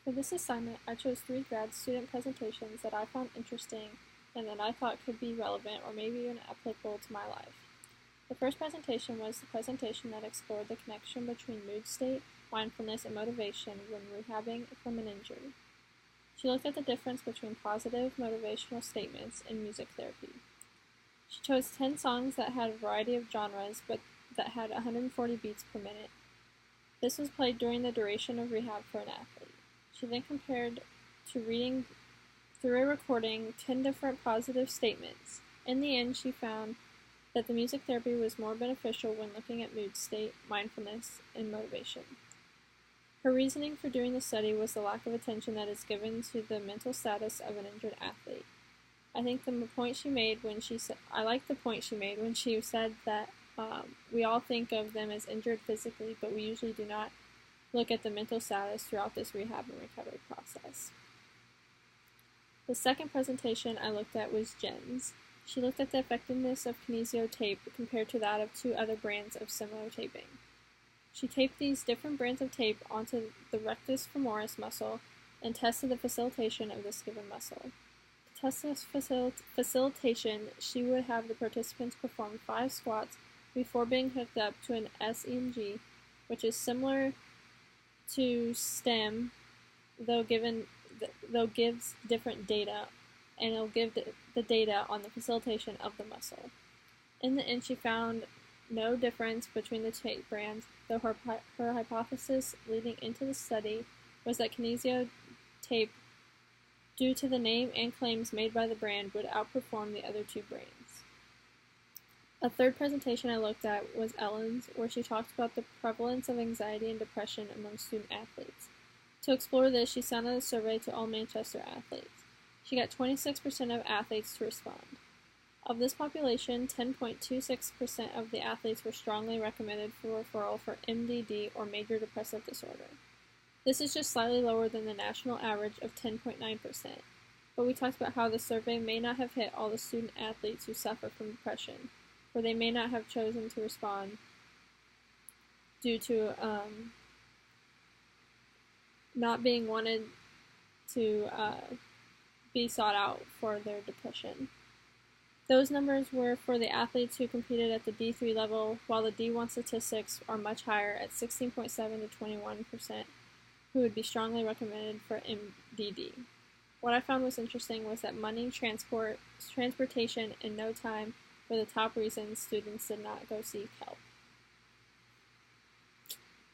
For this assignment, I chose 3 grad student presentations that I found interesting and that I thought could be relevant or maybe even applicable to my life. The first presentation was the presentation that explored the connection between mood state, mindfulness, and motivation when rehabbing from an injury. She looked at the difference between positive motivational statements and music therapy. She chose 10 songs that had a variety of genres but that had 140 beats per minute. This was played during the duration of rehab for an athlete. She then compared to reading through a recording 10 different positive statements. In the end, she found that the music therapy was more beneficial when looking at mood state, mindfulness, and motivation. Her reasoning for doing the study was the lack of attention that is given to the mental status of an injured athlete. I think the point she made when she said, I like the point she made when she said that we all think of them as injured physically, but we usually do not look at the mental status throughout this rehab and recovery process. The second presentation I looked at was Jen's. She looked at the effectiveness of kinesio tape compared to that of 2 other brands of similar taping. She taped these different brands of tape onto the rectus femoris muscle and tested the facilitation of this given muscle. To test this facilitation, she would have the participants perform 5 squats before being hooked up to an SEMG, which is similar to STEM, though gives different data, and it'll give the data on the facilitation of the muscle. In the end, she found no difference between the tape brands, though her hypothesis leading into the study was that kinesio tape, due to the name and claims made by the brand, would outperform the other 2 brands. A third presentation I looked at was Ellen's, where she talked about the prevalence of anxiety and depression among student athletes. To explore this, she sent out a survey to all Manchester athletes. She got 26% of athletes to respond. Of this population, 10.26% of the athletes were strongly recommended for referral for MDD or major depressive disorder. This is just slightly lower than the national average of 10.9%, but we talked about how the survey may not have hit all the student athletes who suffer from depression, or they may not have chosen to respond due to not being wanted to be sought out for their depression. Those numbers were for the athletes who competed at the D3 level, while the D1 statistics are much higher at 16.7 to 21%, who would be strongly recommended for MDD. What I found was interesting was that money, transportation, and no time were the top reasons students did not go seek help.